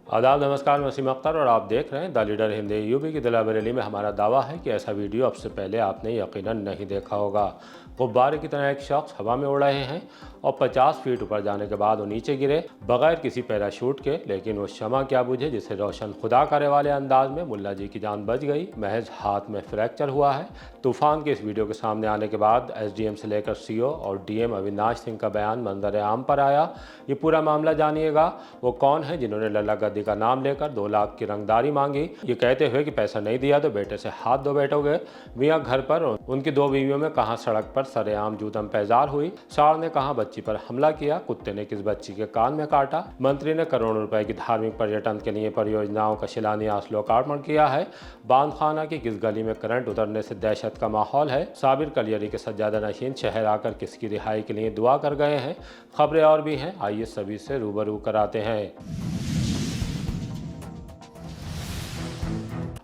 आदाब, नमस्कार। मैं वसीम अख्तर और आप देख रहे हैं द लीडर हिंदी। यूपी की जिला बरेली में हमारा दावा है कि ऐसा वीडियो अब से पहले आपने यकीनन नहीं देखा होगा। गुब्बारे की तरह एक शख्स हवा में उड़ रहे हैं और 50 फीट ऊपर जाने के बाद वो नीचे गिरे बगैर किसी पैराशूट के। लेकिन वो शमा क्या बुझे जिसे रोशन खुदा करे वाले अंदाज में मुल्ला जी की जान बच गई। महज हाथ में फ्रैक्चर हुआ है। तूफान के इस वीडियो के सामने आने के बाद एसडीएम से लेकर सीओ और डीएम अविनाश सिंह का बयान मंजर आम पर आया। ये पूरा मामला जानिएगा। वो कौन है जिन्होंने लल्ला गद्दी का नाम लेकर 2 लाख की रंगदारी मांगी, ये कहते हुए कि पैसा नहीं दिया तो बेटे से हाथ धो बैठोगे। मियाँ घर पर उनकी 2 बीवियों में कहाँ सड़क पर सरेआम जूतम पैजार हुई। साड़ ने कहाँ बच्ची पर हमला किया, कुत्ते ने किस बच्ची के कान में काटा। मंत्री ने करोड़ों रुपए की धार्मिक पर्यटन के लिए परियोजनाओं का शिलान्यास लोकार्पण किया है। बांधखाना की किस गली में करंट उतरने से दहशत का माहौल है। साबिर कलियरी के सज्जादा नशीन शहर आकर किसकी रिहाई के लिए दुआ कर गए हैं। खबरें और भी हैं, आइए सभी से रूबरू कराते हैं।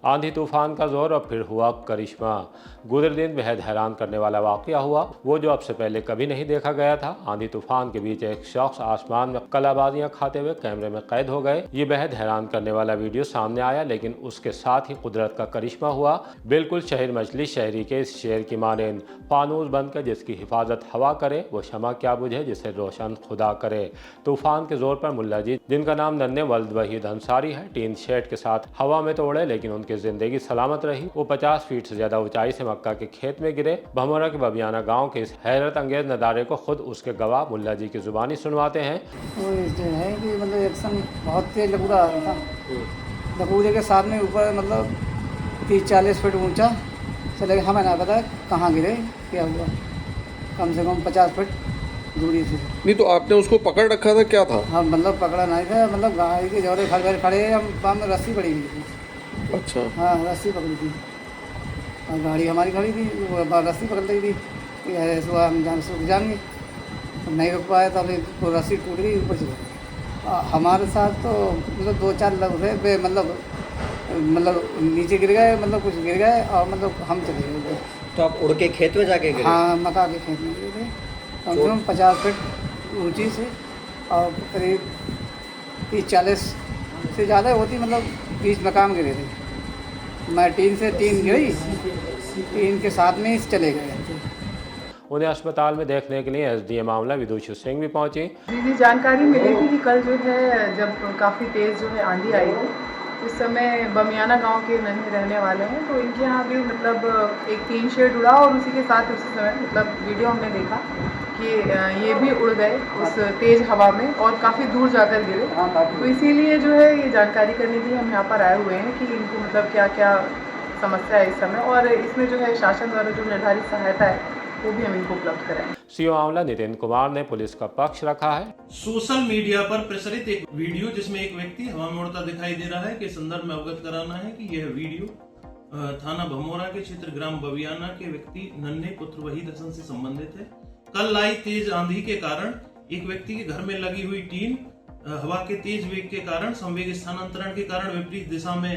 आंधी तूफान का जोर और फिर हुआ करिश्मा। गुजरे दिन बेहद हैरान करने वाला वाकया हुआ, वो जो अब से पहले कभी नहीं देखा गया था। आंधी तूफान के बीच एक शख्स आसमान में कलाबाजियां खाते हुए कैमरे में कैद हो गए। ये बेहद हैरान करने वाला वीडियो सामने आया, लेकिन उसके साथ ही कुदरत का करिश्मा हुआ। बिल्कुल शहर मजलिस शहरी के इस शेर की मानेंद फानूस बनकर जिसकी हिफाजत हवा करे, वो शमा क्या बुझे जिसे रोशन खुदा करे। तूफान के जोर पर मुल्ला जी, जिनका नाम नन्हे वल्द वहीद अंसारी है, टीन शेड के साथ हवा में तो उड़े लेकिन उनकी जिंदगी सलामत रही। वो 50 फीट से ज्यादा ऊंचाई से मक्का के खेत में गिरे। भमोरा के बबियाना गांव के इस हैरत अंगेज नज़ारे को खुद उसके गवाह मुल्ला जी की जुबानी सुनवाते हैं। वो जो है कि मतलब एक्शन बहुत तेज लकूरा आ रहा था। लकूरे के सामने ऊपर मतलब 30-40 फीट ऊंचा चले गया। हमें ना पता कहाँ गिरे, क्या हुआ। कम से कम 50 फीट दूरी से। नहीं तो आपने उसको पकड़ रखा था, क्या था? हाँ मतलब पकड़ा नहीं था, मतलब गाड़ी के जोड़े खड़े हम रस्सी पड़ी हुई थी। अच्छा। हाँ रस्सी पकड़ी थी और गाड़ी हमारी खड़ी थी, वो रस्सी पकड़ ली थी कि ऐसे हुआ हम जाएंगे। नहीं रुक पाए तो अभी वो रस्सी टूट गई, ऊपर चले गए। हमारे साथ तो मतलब 2-4 लोग थे, मतलब नीचे गिर गए, मतलब कुछ गिर गए और मतलब हम चले गए। तो आप उड़ के खेत में जाके गिरे? हाँ मक्का के खेत में गिरे थे, कम से कम 50 फीट ऊँची से और करीब 30-40 से ज़्यादा होती, मतलब 20 मकान गिरे थे। मैं टीन से टीन गिरी, टीन के साथ में ही चले गए। उन्हें अस्पताल में देखने के लिए एसडीएम मामला विदुषी सिंह भी पहुंची। जी जानकारी मिली थी कि कल जो है जब काफ़ी तेज़ जो है आंधी आई थी, उस समय बमियाना गांव के नन्हे रहने वाले हैं, तो इनके यहाँ भी मतलब एक टीन शेड उड़ा और उसी के साथ उसी समय मतलब वीडियो हमने देखा कि ये भी उड़ गए उस तेज़ हवा में और काफ़ी दूर जाकर गिरे। तो इसीलिए जो है ये जानकारी करने के लिए हम यहाँ पर आए हुए हैं कि इनको मतलब क्या क्या समस्या है इस समय, और इसमें जो है शासन द्वारा जो निर्धारित सहायता है वो भी हम इनको उपलब्ध कराएंगे। सीओ मामला नितिन कुमार ने पुलिस का पक्ष रखा है। सोशल मीडिया पर प्रसारित एक वीडियो जिसमें एक व्यक्ति हवा में उड़ता दिखाई दे रहा है के संदर्भ में अवगत कराना है कि यह वीडियो थाना भमोरा के क्षेत्र ग्राम बबियाना के व्यक्ति नन्हे पुत्र वहीद हसन से संबंधित है। कल आई तेज आंधी के कारण एक व्यक्ति के घर में लगी हुई टीन हवा के तेज वेग के कारण संवेग स्थानांतरण के कारण विपरीत दिशा में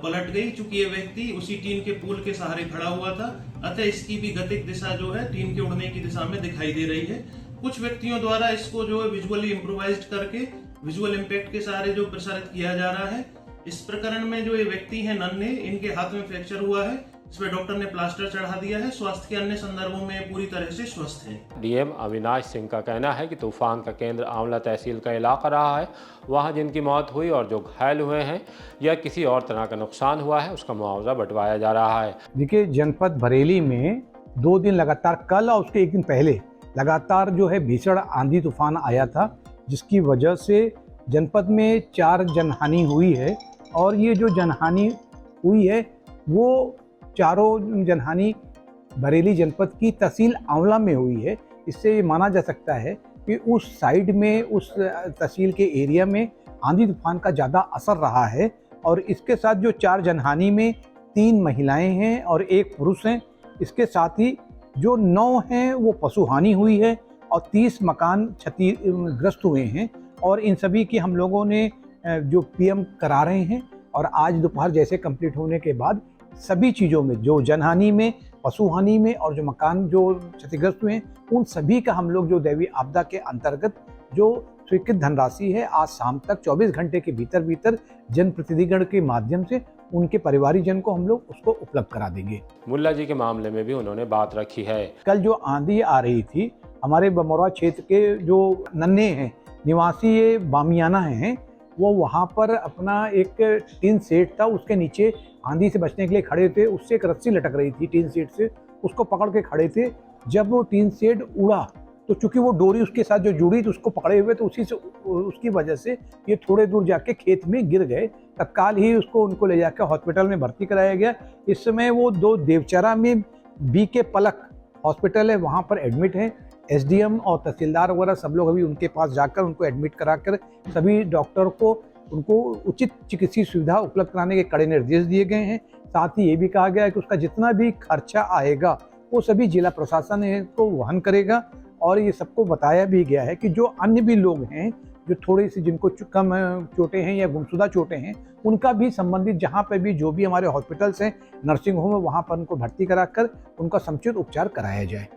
पलट गई। चूंकि ये व्यक्ति उसी टीन के पुल के सहारे खड़ा हुआ था, अतः इसकी भी गतिक दिशा जो है टीन के उड़ने की दिशा में दिखाई दे रही है। कुछ व्यक्तियों द्वारा इसको जो है विजुअली इम्प्रोवाइज्ड करके विजुअल इम्पैक्ट के सहारे जो प्रसारित किया जा रहा है। इस प्रकरण में जो ये व्यक्ति हैं नन्हे, इनके हाथ में फ्रैक्चर हुआ है, इसमें डॉक्टर ने प्लास्टर चढ़ा दिया है। स्वास्थ्य के अन्य संदर्भों में पूरी तरह से स्वस्थ है। डीएम अविनाश सिंह का कहना है कि तूफान का केंद्र आंवला तहसील का इलाका रहा है। वहां जिनकी मौत हुई और जो घायल हुए हैं या किसी और तरह का नुकसान हुआ है उसका मुआवजा बंटवाया जा रहा है। देखिए, जनपद बरेली में 2 दिन लगातार, कल और उसके 1 दिन पहले लगातार जो है भीषण आंधी तूफान आया था, जिसकी वजह से जनपद में 4 जनहानि हुई है। और ये जो जनहानि हुई है वो चारों जनहानि बरेली जनपद की तहसील आंवला में हुई है। इससे ये माना जा सकता है कि उस साइड में, उस तहसील के एरिया में आंधी तूफान का ज़्यादा असर रहा है। और इसके साथ जो 4 जनहानि में 3 महिलाएं हैं और 1 पुरुष हैं। इसके साथ ही जो 9 हैं वो पशुहानि हुई है और 30 मकान क्षतिग्रस्त हुए हैं। और इन सभी की हम लोगों ने जो पीएम करा रहे हैं और आज दोपहर जैसे कंप्लीट होने के बाद सभी चीज़ों में, जो जनहानि में, पशुहानि में और जो मकान जो क्षतिग्रस्त हुए हैं, उन सभी का हम लोग जो दैवीय आपदा के अंतर्गत जो स्वीकृत धनराशि है आज शाम तक 24 घंटे के भीतर भीतर जनप्रतिनिधिगण के माध्यम से उनके परिवारीजन को हम लोग उसको उपलब्ध करा देंगे। मुल्ला जी के मामले में भी उन्होंने बात रखी है। कल जो आंधी आ रही थी, हमारे बमौरा क्षेत्र के जो नन्हे हैं निवासी ये बामियाना हैं, वो वहाँ पर अपना एक टीन सेट था, उसके नीचे आंधी से बचने के लिए खड़े थे। उससे एक रस्सी लटक रही थी टीन सेट से, उसको पकड़ के खड़े थे। जब वो टीन सेट उड़ा तो चूंकि वो डोरी उसके साथ जो जुड़ी थी उसको पकड़े हुए, तो उसी से उसकी वजह से ये थोड़े दूर जाके खेत में गिर गए। तत्काल ही उनको ले जाकर हॉस्पिटल में भर्ती कराया गया। इस समय वो दो देवचरा में BK पलक हॉस्पिटल है, वहाँ पर एडमिट हैं। SDM और तहसीलदार वगैरह सब लोग अभी उनके पास जाकर उनको एडमिट कराकर सभी डॉक्टर को उनको उचित चिकित्सीय सुविधा उपलब्ध कराने के कड़े निर्देश दिए गए हैं। साथ ही ये भी कहा गया है कि उसका जितना भी खर्चा आएगा वो सभी जिला प्रशासन इसको वहन करेगा। और ये सबको बताया भी गया है कि जो अन्य भी लोग हैं जो थोड़ी सी जिनको कम चोटें हैं या गुमशुदा चोटें हैं, उनका भी संबंधित जहाँ पे भी जो भी हमारे हॉस्पिटल्स हैं, नर्सिंग होम है, वहाँ पर उनको भर्ती कराकर उनका समुचित उपचार कराया जाए।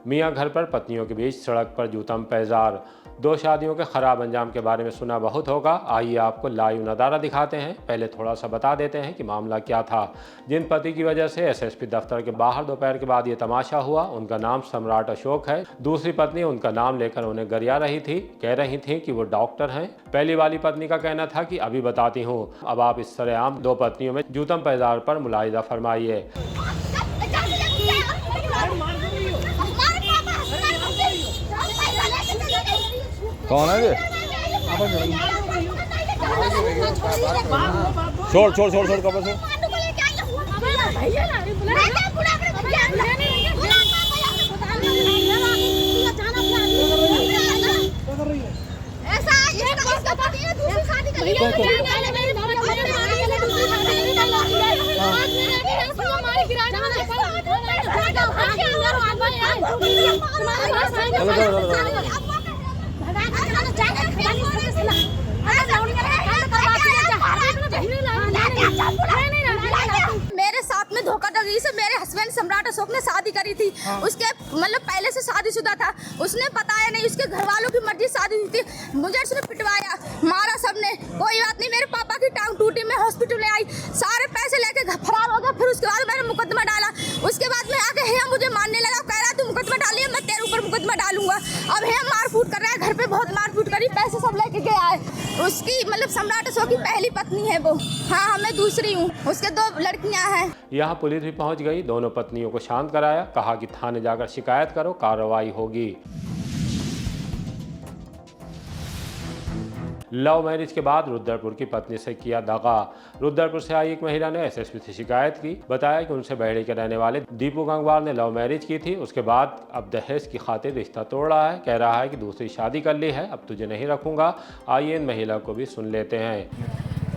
मियाँ घर पर पत्नियों के बीच सड़क पर जूतम पैजार। दो शादियों के खराब अंजाम के बारे में सुना बहुत होगा। आइए आपको लाइव नज़ारा दिखाते हैं। पहले थोड़ा सा बता देते हैं कि मामला क्या था। जिन पति की वजह से SSP दफ्तर के बाहर दोपहर के बाद ये तमाशा हुआ, उनका नाम सम्राट अशोक है। दूसरी पत्नी उनका नाम लेकर उन्हें गरिया रही थी, कह रही थी कि वो डॉक्टर हैं। पहली वाली पत्नी का कहना था कि अभी बताती हूँ। अब आप इस सरेआम दो पत्नियों में जूतम पैजार पर मुलाहिजा फरमाइए। कौन है ये? छोड़ छोड़ छोड़ छोड़ कपड़े से। मेरे साथ में धोखाधड़ी से मेरे हस्बैंड सम्राट अशोक ने शादी करी थी। उसके मतलब पहले से शादीशुदा था, उसने बताया नहीं, उसके घर वालों की मर्जी शादी थी। मुझे उसने पिटवाया, मारा सबने। कोई बात नहीं, मेरे पापा की टांग टूटी, मैं हॉस्पिटल में आई, सारे पैसे लेके फरार हो गया। फिर उसके बाद मैंने मुकदमा डाला। उसके बाद में आके हे मुझे मारने लगा, कह रहा तू मुकदमा डालिए, मैं तेरे ऊपर मुकदमा डालूंगा। अब हे मारपीट कर रहा है, घर पे बहुत मारपीट करी, पैसे सब लेके गया है। उसकी मतलब सम्राट अशोक की पहली पत्नी है वो। हाँ, मैं दूसरी हूँ, उसके 2 लड़कियाँ हैं। यहाँ पुलिस भी पहुँच गई, दोनों पत्नियों को शांत कराया, कहा कि थाने जाकर शिकायत करो, कार्रवाई होगी। लव मैरिज के बाद रुद्रपुर की पत्नी से किया दगा। रुद्रपुर से आई एक महिला ने SSP से शिकायत की। बताया कि उनसे बहेड़ी के रहने वाले दीपू गंगवार ने लव मैरिज की थी, उसके बाद अब दहेज की खातिर रिश्ता तोड़ रहा है। कह रहा है कि दूसरी शादी कर ली है, अब तुझे नहीं रखूंगा। आइए इन महिला को भी सुन लेते हैं।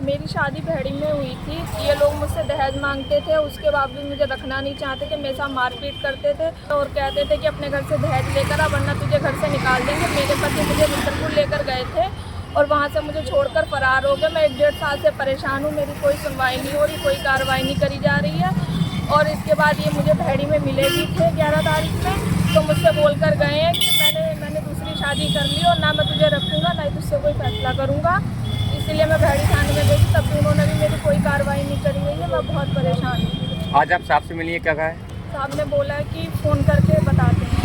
मेरी शादी बहेड़ी में हुई थी। ये लोग मुझसे दहेज मांगते थे, उसके बावजूद मुझे रखना नहीं चाहते थे, मेरे साथ मारपीट करते थे और कहते थे कि अपने घर से दहेज लेकर आ, वरना तुझे घर से निकाल देंगे। मेरे पति मुझे रुद्रपुर लेकर गए थे और वहाँ से मुझे छोड़कर फरार हो गए। मैं 1.5 साल से परेशान हूँ, मेरी कोई सुनवाई नहीं हो रही, कोई कार्रवाई नहीं करी जा रही है। और इसके बाद ये मुझे बहेड़ी में मिले भी थे 11 तारीख में, तो मुझसे बोल कर गए हैं कि मैंने दूसरी शादी कर ली और ना मैं तुझे रखूँगा, ना ही तुझसे कोई फैसला करूँगा। इसलिए मैं बहेड़ी थाने में गई, तब भी उन्होंने भी मेरी कोई कार्रवाई नहीं करी हुई है। मैं बहुत परेशान हूँ। आज आप साहब से मिलिए, क्या कहा है? साहब ने बोला है कि फ़ोन करके बताते हैं।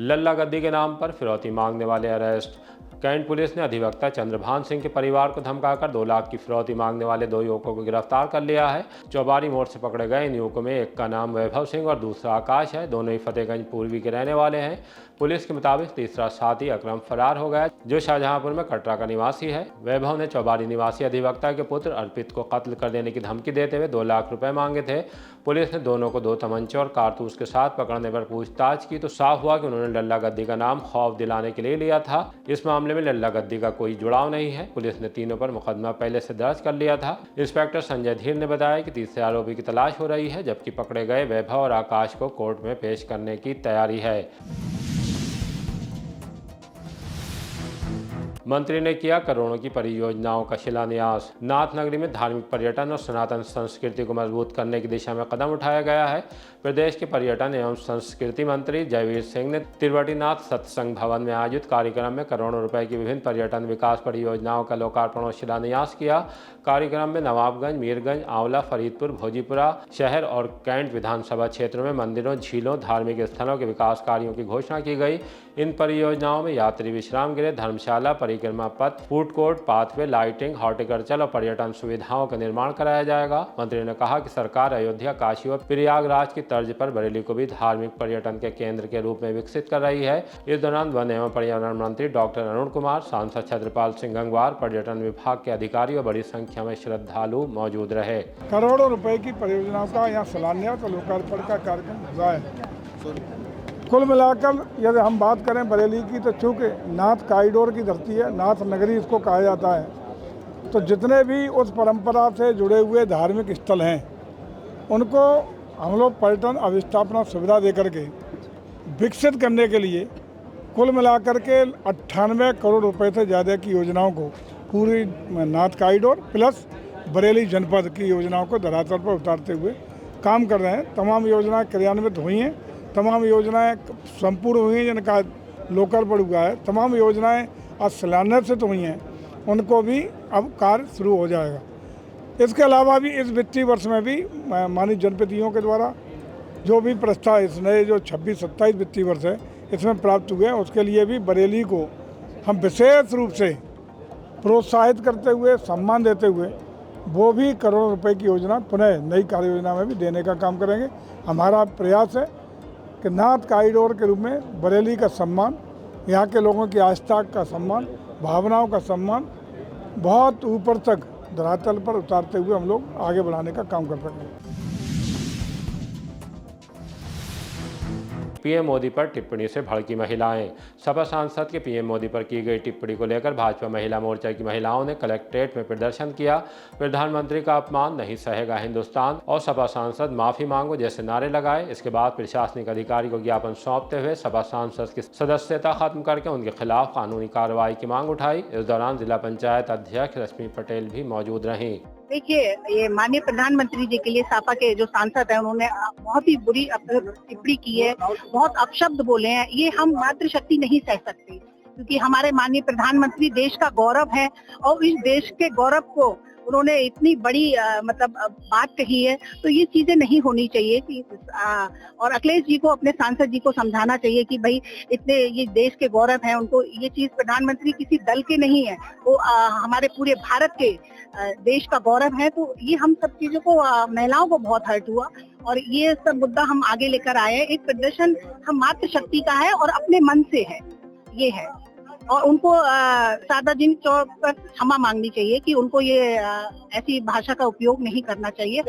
लल्ला गद्दी के नाम पर फिरौती मांगने वाले अरेस्ट। कैंट पुलिस ने अधिवक्ता चंद्रभान सिंह के परिवार को धमकाकर 2 लाख की फिरौती मांगने वाले 2 युवकों को गिरफ्तार कर लिया है। चौबारी मोड़ से पकड़े गए इन युवकों में एक का नाम वैभव सिंह और दूसरा आकाश है। दोनों ही फतेहगंज पूर्वी के रहने वाले हैं। पुलिस के मुताबिक तीसरा साथी अकरम फरार हो गया, जो शाहजहांपुर में कटरा का निवासी है। वैभव ने चौबारी निवासी अधिवक्ता के पुत्र अर्पित को कत्ल कर देने की धमकी देते हुए 2 लाख रुपए मांगे थे। पुलिस ने दोनों को 2 तमंचे और कारतूस के साथ पकड़ने पर पूछताछ की तो साफ हुआ कि उन्होंने लल्ला गद्दी का नाम खौफ दिलाने के लिए लिया था। इस मामले में लल्ला गद्दी का कोई जुड़ाव नहीं है। पुलिस ने तीनों पर मुकदमा पहले से दर्ज कर लिया था। इंस्पेक्टर संजय धीर ने बताया कि तीसरे आरोपी की तलाश हो रही है, जबकि पकड़े गए वैभव और आकाश को कोर्ट में पेश करने की तैयारी है। मंत्री ने किया करोड़ों की परियोजनाओं का शिलान्यास। नाथ नगरी में धार्मिक पर्यटन और सनातन संस्कृति को मजबूत करने की दिशा में कदम उठाया गया है। प्रदेश के पर्यटन एवं संस्कृति मंत्री जयवीर सिंह ने तिरुवटीनाथ सत्संग भवन में आयोजित कार्यक्रम में करोड़ों रुपए की विभिन्न पर्यटन विकास परियोजनाओं का लोकार्पण और शिलान्यास किया। कार्यक्रम में नवाबगंज, मीरगंज, आंवला, फरीदपुर, भोजीपुरा शहर और कैंट विधानसभा क्षेत्रों में मंदिरों, झीलों, धार्मिक स्थलों के विकास कार्यों की घोषणा की गई। इन परियोजनाओं में यात्री विश्राम गृह, धर्मशाला, परिक्रमा पथ, food court, pathway, lighting, horticulture और पर्यटन सुविधाओं का निर्माण कराया जाएगा। मंत्री ने कहा कि सरकार अयोध्या, काशी और प्रयागराज की तर्ज पर बरेली को भी धार्मिक पर्यटन के केंद्र के रूप में विकसित कर रही है। इस दौरान वन एवं पर्यावरण मंत्री डॉक्टर अरुण कुमार, सांसद छत्रपाल सिंह गंगवार, पर्यटन विभाग के अधिकारी और बड़ी संख्या में श्रद्धालु मौजूद रहे। करोड़ों रुपए की परियोजनाओं का यहाँ शिलान्यास और लोकार्पण का कार्यक्रम हुआ है। कुल मिलाकर यदि हम बात करें बरेली की, तो चूँकि नाथ कॉरिडोर की धरती है, नाथ नगरी इसको कहा जाता है, तो जितने भी उस परंपरा से जुड़े हुए धार्मिक स्थल हैं उनको हम लोग पर्यटन अवस्थापना सुविधा दे करके विकसित करने के लिए कुल मिलाकर के 98 करोड़ रुपए से ज़्यादा की योजनाओं को पूरी नाथ कॉरिडोर प्लस बरेली जनपद की योजनाओं को धरातल पर उतारते हुए काम कर रहे हैं। तमाम योजनाएं क्रियान्वित हुई हैं, तमाम योजनाएं संपूर्ण हुई हैं जिनका लोकार्पण हुआ है, तमाम योजनाएं आज शिलान्यासित हुई हैं, उनको भी अब कार्य शुरू हो जाएगा। इसके अलावा भी इस वित्तीय वर्ष में भी माननीय जनप्रतिनिधियों के द्वारा जो भी प्रस्ताव इस नए जो 26-27 वित्तीय वर्ष है इसमें प्राप्त हुए हैं, उसके लिए भी बरेली को हम विशेष रूप से प्रोत्साहित करते हुए, सम्मान देते हुए वो भी करोड़ों रुपए की योजना पुनः नई कार्य योजना में भी देने का काम करेंगे। हमारा प्रयास है कि नाथ कॉरिडोर के रूप में बरेली का सम्मान, यहाँ के लोगों की आस्था का सम्मान, भावनाओं का सम्मान बहुत ऊपर तक धरातल पर उतारते हुए हम लोग आगे बढ़ाने का काम कर सकें। पीएम मोदी पर टिप्पणी से भड़की महिलाएं। सपा सांसद के पीएम मोदी पर की गई टिप्पणी को लेकर भाजपा महिला मोर्चा की महिलाओं ने कलेक्ट्रेट में प्रदर्शन किया। प्रधानमंत्री का अपमान नहीं सहेगा हिंदुस्तान और सपा सांसद माफी मांगो जैसे नारे लगाए। इसके बाद प्रशासनिक अधिकारी को ज्ञापन सौंपते हुए सपा सांसद की सदस्यता खत्म करके उनके खिलाफ कानूनी कार्रवाई की मांग उठाई। इस दौरान जिला पंचायत अध्यक्ष रश्मि पटेल भी मौजूद रहीं। देखिए, ये माननीय प्रधानमंत्री जी के लिए सपा के जो सांसद हैं उन्होंने बहुत ही बुरी टिप्पणी की है, बहुत अपशब्द बोले हैं। ये हम मातृशक्ति नहीं सह सकते, क्योंकि हमारे माननीय प्रधानमंत्री देश का गौरव है और इस देश के गौरव को उन्होंने इतनी बड़ी बात कही है, तो ये चीजें नहीं होनी चाहिए कि और अखिलेश जी को, अपने सांसद जी को समझाना चाहिए कि भाई इतने ये देश के गौरव हैं, उनको ये चीज, प्रधानमंत्री किसी दल के नहीं है, वो हमारे पूरे भारत के देश का गौरव है। तो ये हम सब चीजों को, महिलाओं को बहुत हर्ट हुआ और ये सब मुद्दा हम आगे लेकर आए हैं। एक प्रदर्शन हम मातृशक्ति का है और अपने मन से है, ये है, और उनको सार्वजनिक तौर पर क्षमा मांगनी चाहिए कि उनको ये ऐसी भाषा का उपयोग नहीं करना चाहिए।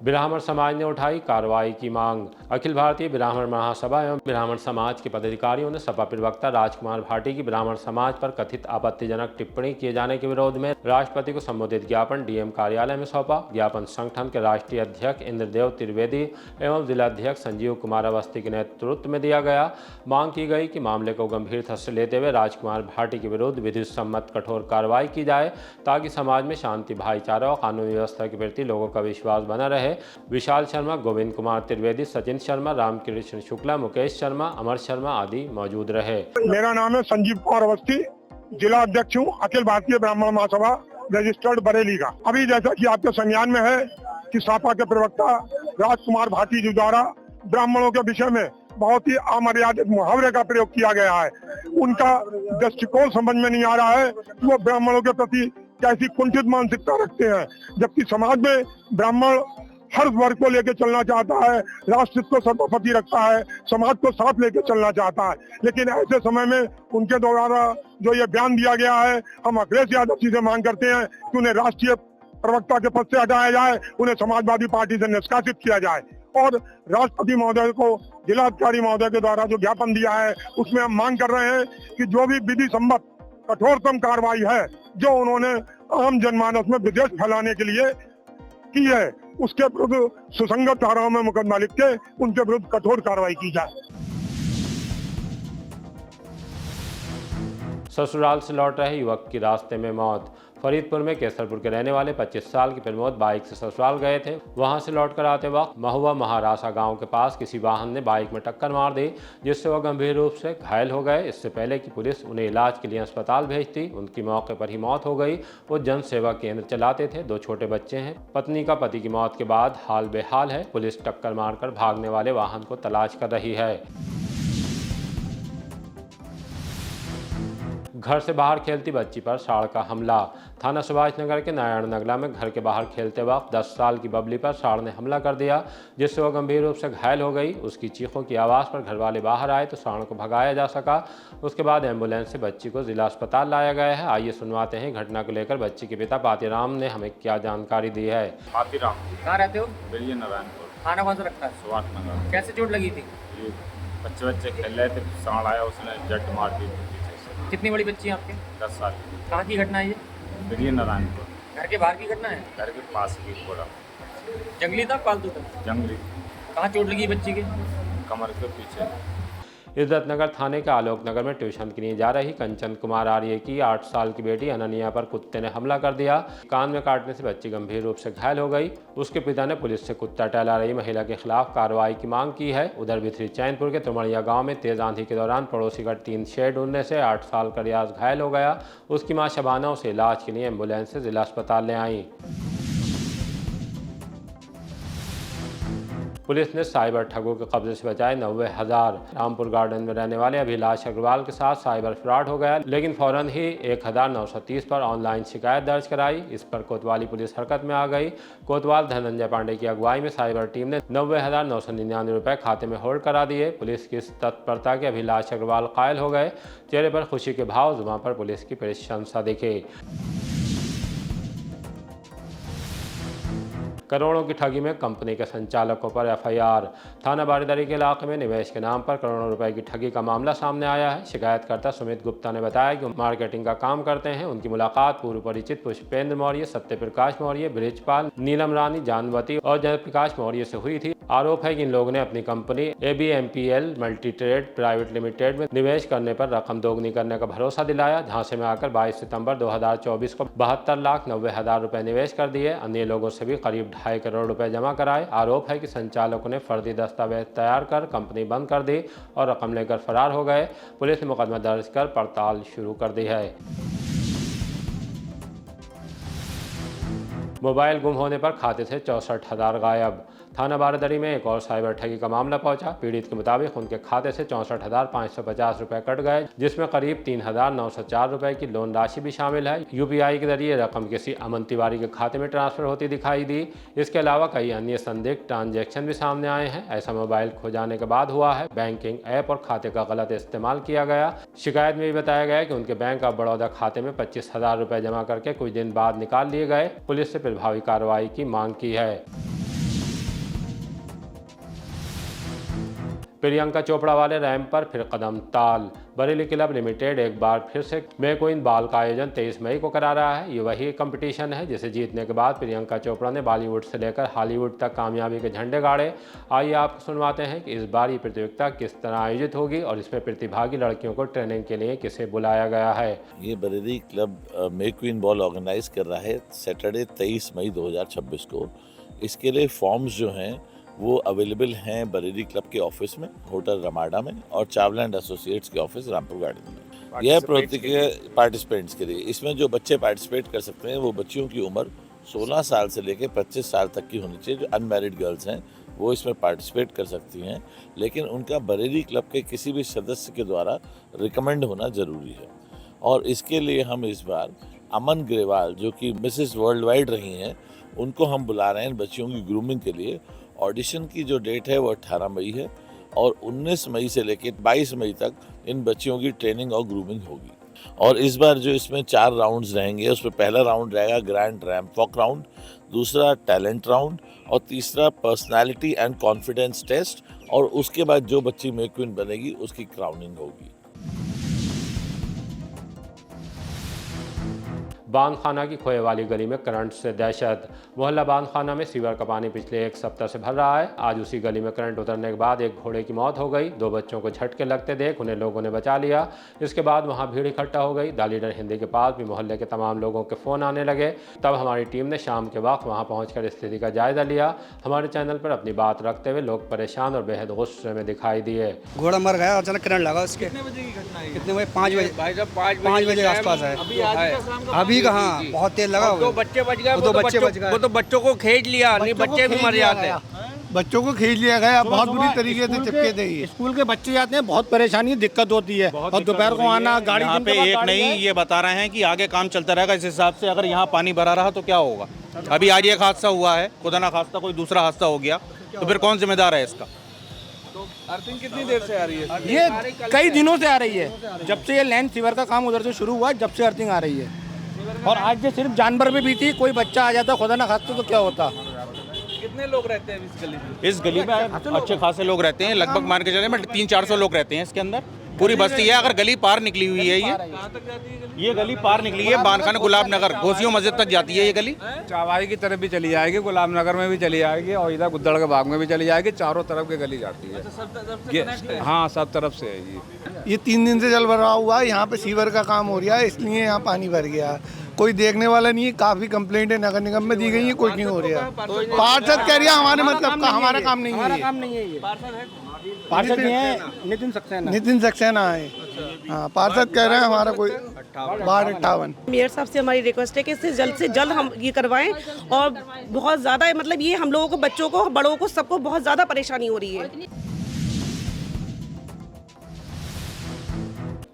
ब्राह्मण समाज ने उठाई कार्रवाई की मांग। अखिल भारतीय ब्राह्मण महासभा एवं ब्राह्मण समाज के पदाधिकारियों ने सपा प्रवक्ता राजकुमार भाटी की ब्राह्मण समाज पर कथित आपत्तिजनक टिप्पणी किए जाने के विरोध में राष्ट्रपति को संबोधित ज्ञापन डीएम कार्यालय में सौंपा। ज्ञापन संगठन के राष्ट्रीय अध्यक्ष इंद्रदेव त्रिवेदी एवं जिलाध्यक्ष संजीव कुमार अवस्थी के नेतृत्व में दिया गया। मांग की गई कि मामले को गंभीरता से लेते हुए राजकुमार भाटी के विरुद्ध विधि सम्मत कठोर कार्रवाई की जाए, ताकि समाज में शांति, भाईचारा और कानून व्यवस्था के प्रति लोगों का विश्वास बना रहे। विशाल शर्मा, गोविंद कुमार त्रिवेदी, सचिन शर्मा, रामकृष्ण शुक्ला, मुकेश शर्मा, अमर शर्मा आदि मौजूद रहे। मेरा नाम है संजीव कुमार अवस्थी, जिला अध्यक्ष हूँ अखिल भारतीय ब्राह्मण महासभा रजिस्टर्ड बरेली का। अभी जैसा कि आपके संज्ञान में है कि सपा के प्रवक्ता राजकुमार भाटी जी द्वारा ब्राह्मणों के विषय में बहुत ही अमर्यादित मुहावरे का प्रयोग किया गया है। उनका दृष्टिकोण समझ में नहीं आ रहा है कि वो ब्राह्मणों के प्रति कैसी कुंठित मानसिकता रखते हैं, जबकि समाज में ब्राह्मण हर वर्ग को लेकर चलना चाहता है, राष्ट्र को सर्वोपरि रखता है, समाज को साथ लेकर चलना चाहता है। लेकिन ऐसे समय में उनके द्वारा जो ये बयान दिया गया है, हम अखिलेश यादव जी से मांग करते हैं कि उन्हें राष्ट्रीय प्रवक्ता के पद से हटाया जाए, उन्हें समाजवादी पार्टी से निष्कासित किया जाए। और राष्ट्रपति महोदय को जिलाधिकारी महोदय के द्वारा जो ज्ञापन दिया है उसमें हम मांग कर रहे हैं कि जो भी विधि सम्मत कठोरतम कार्रवाई है जो उन्होंने आम जनमानस में विद्वेष फैलाने के लिए की है, उसके विरुद्ध सुसंगत धाराओं में मुकदमा लिख के उनके विरुद्ध कठोर कार्रवाई की जाए। ससुराल से लौट रहे युवक की रास्ते में मौत। फरीदपुर में केसरपुर के रहने वाले 25 साल के प्रमोद बाइक से ससुराल गए थे। वहां से लौटकर आते वक्त महुआ महारासा गांव के पास किसी वाहन ने बाइक में टक्कर मार दी, जिससे वह गंभीर रूप से घायल हो गए। इससे पहले कि पुलिस उन्हें इलाज के लिए अस्पताल भेजती, उनकी मौके पर ही मौत हो गई। वो जन सेवा केंद्र चलाते थे, 2 छोटे बच्चे हैं। पत्नी का पति की मौत के बाद हाल बेहाल है। पुलिस टक्कर मारकर भागने वाले वाहन को तलाश कर रही है। घर से बाहर खेलती बच्ची पर साड़ का हमला। थाना सुभाष नगर के नारायण नगला में घर के बाहर खेलते वक्त 10 साल की बबली पर साड़ ने हमला कर दिया, जिससे वह गंभीर रूप से घायल हो गई। उसकी चीखों की आवाज़ पर घर वाले बाहर आए तो साड़ को भगाया जा सका। उसके बाद एम्बुलेंस से बच्ची को जिला अस्पताल लाया गया है। आइए सुनवाते हैं घटना को लेकर बच्ची के पिता पातीराम ने हमें क्या जानकारी दी है। पातीराम, कहाँ रहते हो? बिलिया नारायणपुर। खाना कौन सा रखता है? सुभाष नगर। कैसे चोट लगी थी? ये बच्चे खेल रहे थे, साड़ आया, उसने जट मार दी। कितनी बड़ी बच्ची है आपके? 10 साल। कहाँ की घटना है ये? बिलिया नारायणपुर। घर के बाहर की घटना है? घर के पास की पूरा। जंगली था पालतू था? जंगली। कहाँ चोट लगी बच्ची के? कमर के पीछे। इज्जतनगर थाने के आलोक नगर में ट्यूशन के लिए जा रही कंचन कुमार आर्य की 8 साल की बेटी अनन्या पर कुत्ते ने हमला कर दिया। कान में काटने से बच्ची गंभीर रूप से घायल हो गई। उसके पिता ने पुलिस से कुत्ता टहला रही महिला के खिलाफ कार्रवाई की मांग की है। उधर भिथरी चैनपुर के तुमड़िया गांव में तेज आंधी के दौरान पड़ोसी का टीन शेड उड़ने से 8 साल का रियाज घायल हो गया। उसकी मां शबाना उसे इलाज के लिए एम्बुलेंस से जिला अस्पताल ले आई। पुलिस ने साइबर ठगों के कब्जे से बचाए 90,000। रामपुर गार्डन में रहने वाले अभिलाष अग्रवाल के साथ साइबर फ्रॉड हो गया, लेकिन फौरन ही 1930 पर ऑनलाइन शिकायत दर्ज कराई। इस पर कोतवाली पुलिस हरकत में आ गई। कोतवाल धनंजय पांडे की अगुवाई में साइबर टीम ने 90,999 रुपये खाते में होल्ड करा दिए। पुलिस की इस तत्परता के अभिलाष अग्रवाल कायल हो गए। चेहरे पर खुशी के भाव, जुबान पर पुलिस की प्रशंसा दिखे। करोड़ों की ठगी में कंपनी के संचालकों पर एफआईआर। थाना बारीदरी के इलाके में निवेश के नाम पर करोड़ों रुपए की ठगी का मामला सामने आया है। शिकायतकर्ता सुमित गुप्ता ने बताया कि मार्केटिंग का काम करते हैं। उनकी मुलाकात पूर्व परिचित पुष्पेंद्र मौर्य, सत्यप्रकाश मौर्य, बृजपाल, नीलम रानी, जानवती और जयप्रकाश मौर्य से हुई थी। आरोप है कि इन लोगों ने अपनी company ABMPL multi trade private limited में निवेश करने पर रकम दोगुनी करने का भरोसा दिलाया। झांसे में आकर 22 सितंबर 2024 को 72,90,000 रुपए निवेश कर दिए। अन्य लोगों से भी करीब 2.5 करोड़ रुपए जमा कराए। आरोप है कि संचालकों ने फर्जी दस्तावेज तैयार कर कंपनी बंद कर दी और रकम लेकर फरार हो गए। पुलिस ने मुकदमा दर्ज कर पड़ताल शुरू कर दी है। मोबाइल गुम होने पर खाते से 64,000 गायब। थाना बारीदरी में एक और साइबर ठगी का मामला पहुंचा। पीड़ित के मुताबिक उनके खाते से 64,550 रुपए कट गए, जिसमें करीब 3,904 रुपए की लोन राशि भी शामिल है। UPI के जरिए रकम किसी अमन तिवारी के खाते में ट्रांसफर होती दिखाई दी। इसके अलावा कई अन्य संदिग्ध ट्रांजैक्शन भी सामने आए हैं। ऐसा मोबाइल खो जाने के बाद हुआ है। बैंकिंग ऐप और खाते का गलत इस्तेमाल किया गया। शिकायत में भी बताया गया कि उनके बैंक ऑफ बड़ौदा खाते में 25,000 रुपए जमा करके कुछ दिन बाद निकाल लिए गए। पुलिस से प्रभावी कार्रवाई की मांग की है। प्रियंका चोपड़ा वाले रैंप पर फिर कदम ताल। बरेली क्लब लिमिटेड एक बार फिर से मेक इन बाल का आयोजन 23 मई को करा रहा है। ये वही कंपटीशन है जिसे जीतने के बाद प्रियंका चोपड़ा ने बॉलीवुड से लेकर हॉलीवुड तक कामयाबी के झंडे गाड़े। आइए आपको सुनवाते हैं कि इस बार ये प्रतियोगिता किस तरह आयोजित होगी और इसमें प्रतिभागी लड़कियों को ट्रेनिंग के लिए किसे बुलाया गया है। ये Bareilly club make in ball organise कर रहा है सैटरडे 23 मई 2026 को। इसके लिए फॉर्म्स जो हैं वो अवेलेबल हैं बरेली क्लब के ऑफिस में, होटल रमाडा में, और चावला एंड एसोसिएट्स के ऑफिस रामपुर गार्डन में। यह प्रतियोगिता पार्टिसिपेंट्स के लिए, इसमें जो बच्चे पार्टिसिपेट कर सकते हैं वो बच्चियों की उम्र 16 साल से लेकर 25 साल तक की होनी चाहिए। जो अनमैरिड गर्ल्स हैं वो इसमें पार्टिसिपेट कर सकती हैं, लेकिन उनका बरेली क्लब के किसी भी सदस्य के द्वारा रिकमेंड होना ज़रूरी है। और इसके लिए हम इस बार अमन ग्रेवाल, जो कि मिसेस वर्ल्ड वाइड रही हैं, उनको हम बुला रहे हैं बच्चियों की ग्रूमिंग के लिए। ऑडिशन की जो डेट है वो 18 मई है और 19 मई से लेकर 22 मई तक इन बच्चियों की ट्रेनिंग और ग्रूमिंग होगी। और इस बार जो इसमें 4 राउंड्स रहेंगे, उसमें पहला राउंड रहेगा ग्रैंड रैंप वॉक राउंड, दूसरा टैलेंट राउंड और तीसरा पर्सनालिटी एंड कॉन्फिडेंस टेस्ट, और उसके बाद जो बच्ची मेक क्वीन बनेगी उसकी क्राउनिंग होगी। बांदखाना की खोए वाली गली में करंट से दहशत। मोहल्ला बांदखाना में सीवर का पानी पिछले एक सप्ताह से भर रहा है। आज उसी गली में करंट उतरने के बाद एक घोड़े की मौत हो गई। 2 बच्चों को झटके लगते देख उन्हें लोगों ने बचा लिया। इसके बाद वहां भीड़ इकट्ठा हो गई। दालीडर हिंदी के पास भी मोहल्ले के तमाम लोगों के फ़ोन आने लगे। तब हमारी टीम ने शाम के वक्त वहां पहुंचकर स्थिति का जायजा लिया। हमारे चैनल पर अपनी बात रखते हुए लोग परेशान और बेहद गुस्से में दिखाई दिए। घोड़ा मर गया, अचानक करंट लगा उसके। कितने बजे की घटना है? कितने बजे? 5 बजे। भाई साहब 5 बजे के आसपास है। अभी कहाँ, बहुत तेज लगा। 2 बच्चे बच गए। वो तो बच्चों को खींच लिया, नहीं बच्चे भी मर जाते। बच्चों को खींच लिया गया, बहुत बुरी तरीके से चिपके थे। स्कूल के बच्चे जाते हैं, बहुत परेशानी दिक्कत होती है। और दोपहर को आना, गाड़ी यहाँ पे एक नहीं, ये बता रहे हैं कि आगे काम चलता रहेगा। इस हिसाब से अगर यहाँ पानी भरा रहा तो क्या होगा? अभी आज एक हादसा हुआ है, खुदा ना खास्ता कोई दूसरा हादसा हो गया तो फिर कौन जिम्मेदार है इसका? अर्थिंग कितनी देर से आ रही है? ये कई दिनों से आ रही है। जब से ये लैंड सीवर का काम उधर से शुरू हुआ, जब से अर्थिंग आ रही है। और आज से सिर्फ जानवर भी थी, कोई बच्चा आ जाता खुदा ना खास्ता तो क्या होता। कितने लोग रहते हैं इस गली में? इस गली में अच्छे खासे लोग रहते हैं, लगभग मान के चले 300-400 लोग रहते हैं इसके अंदर। पूरी बस्ती है। अगर गली पार निकली हुई है, ये गली पार निकली है बांदखाना गुलाब नगर घोसियों मस्जिद तक जाती है ये गली। चावाई की तरफ भी चली जाएगी, गुलाब नगर में भी चली जाएगी और इधर गुद्दड़ के बाग में भी चली जाएगी। चारों तरफ की गली जाती है। हाँ, सब तरफ से है ये 3 दिन से जल भरा हुआ है। यहाँ पे सीवर का काम हो रहा है, इसलिए यहाँ पानी भर गया। कोई देखने वाला नहीं है। काफी कंप्लेंट है नगर निगम में दी गई है, कोई नहीं हो रहा है। पार्षद कह रही है हमारे मतलब का हमारा काम नहीं है ये। पार्षद नहीं है, नितिन सक्सेना है। हाँ, पार्षद कह रहे हैं हमारा कोई वार्ड 58। मेयर साहब से हमारी रिक्वेस्ट है कि इससे जल्द से जल्द हम ये करवाएं। और बहुत ज़्यादा मतलब ये हम लोगों को, बच्चों को, बड़ों को, सबको बहुत ज़्यादा परेशानी हो रही है।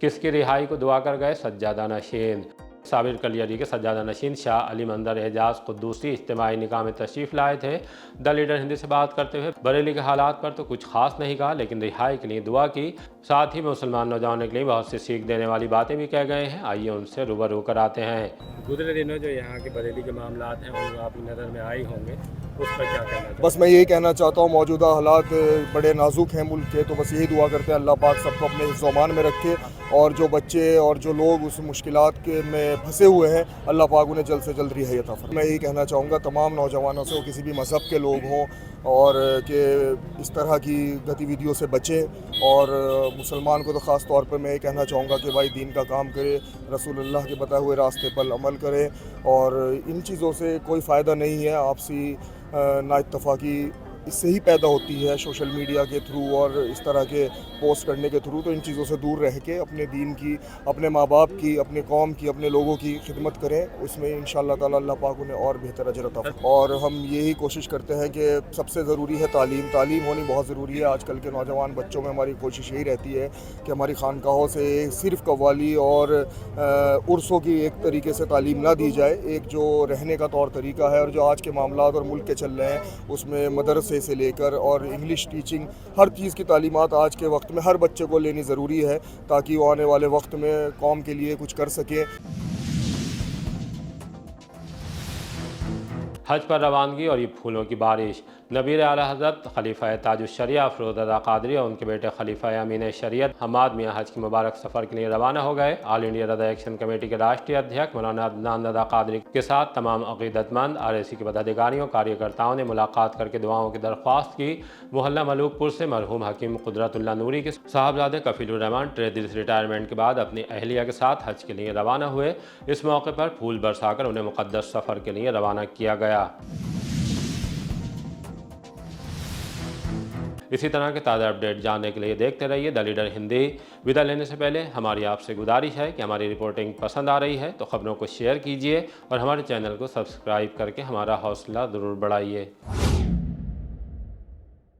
किसकी रिहाई को दुआ कर गए सज्जादा नशीन। साबिर कलियरी के सज्जादा नशीन शाह अली मंदर एजाज कुद्दूसी इज्तिमाई निकाह में तशरीफ़ लाए थे। द लीडर हिंदी से बात करते हुए बरेली के हालात पर तो कुछ खास नहीं कहा, लेकिन रिहाई के लिए दुआ की। साथ ही मुसलमान नौजवानों के लिए बहुत सी सीख देने वाली बातें भी कह गए हैं। आइए उनसे रूबरू कराते हैं। गुज़रे दिनों जो यहाँ के बरेली के मामलात हैं वो आपकी नज़र में आई होंगे, उस पर क्या कहना चाहिए? बस मैं यही कहना चाहता हूँ, मौजूदा हालात बड़े नाजुक हैं मुल्क के, तो बस यही दुआ करते हैं अल्लाह पाक सबको अपने हिफ्ज़-ओ-अमान में रखे। और जो बच्चे और जो लोग उस मुश्किलात के में फंसे हुए हैं, अल्लाह पाक उन्हें जल्द से जल्द रिहाई अता फरमाए। मैं यही कहना चाहूँगा तमाम नौजवानों से, वो किसी भी मज़हब के लोग हों, और कि इस तरह की गतिविधियों से बचें। और मुसलमान को तो ख़ास तौर पर मैं ये कहना चाहूँगा कि भाई दीन का काम करे, रसूलुल्लाह के बताए हुए रास्ते पर अमल करें। और इन चीज़ों से कोई फ़ायदा नहीं है। आपसी नाइत्तफ़ाक़ी इससे ही पैदा होती है, सोशल मीडिया के थ्रू और इस तरह के पोस्ट करने के थ्रू। तो इन चीज़ों से दूर रह के अपने दीन की, अपने माँ बाप की, अपने कौम की, अपने लोगों की खिदमत करें। उसमें इंशाअल्लाह ताला अल्लाह पाक उन्हें और बेहतर अजर अता फरमाए। और हम यही कोशिश करते हैं कि सबसे ज़रूरी है तालीम। तालीम होनी बहुत ज़रूरी है। आजकल के नौजवान बच्चों में हमारी कोशिश यही रहती है कि हमारी खानकाहों से सिर्फ़ कव्वाली और उर्सों की एक तरीके से तालीम ना दी जाए। एक जो रहने का तौर तरीका है और जो आज के मामलात और मुल्क के चल रहे हैं, उसमें मदरसे से लेकर और इंग्लिश टीचिंग, हर चीज़ की तालीमात आज के वक्त में हर बच्चे को लेनी ज़रूरी है, ताकि वो आने वाले वक्त में कौम के लिए कुछ कर सके। हज पर रवानगी और ये फूलों की बारिश। नबीर आला हज़रत खलीफा ताजुश्शरिया अफरोज़ रज़ा क़ादरी और उनके बेटे खलीफा अमीन शरीयत हमाद मियाँ हज के मुबारक सफ़र के लिए रवाना हो गए। ऑल इंडिया रज़ा एक्शन कमेटी के राष्ट्रीय अध्यक्ष मौलाना अदनान रज़ा क़ादरी के साथ तमाम अक़ीदतमंद RAC के पदाधिकारियों कार्यकर्ताओं ने मुलाकात करके दुआओं की दरख्वास्त की। मोहल्ला मलूकपुर से मरहूम हकीम कुदरतुल्लाह नूरी के साहबजादे कफ़ीलुर्रहमान ट्रेडिस रिटायरमेंट के बाद अपनी अहलिया के साथ हज के लिए रवाना हुए। इस मौके पर फूल बरसाकर उन्हें मुक़द्दस सफ़र के लिए रवाना किया गया। इसी तरह के ताज़ा अपडेट जानने के लिए देखते रहिए द लीडर हिंदी। विदा लेने से पहले हमारी आपसे गुजारिश है कि हमारी रिपोर्टिंग पसंद आ रही है तो ख़बरों को शेयर कीजिए और हमारे चैनल को सब्सक्राइब करके हमारा हौसला ज़रूर बढ़ाइए।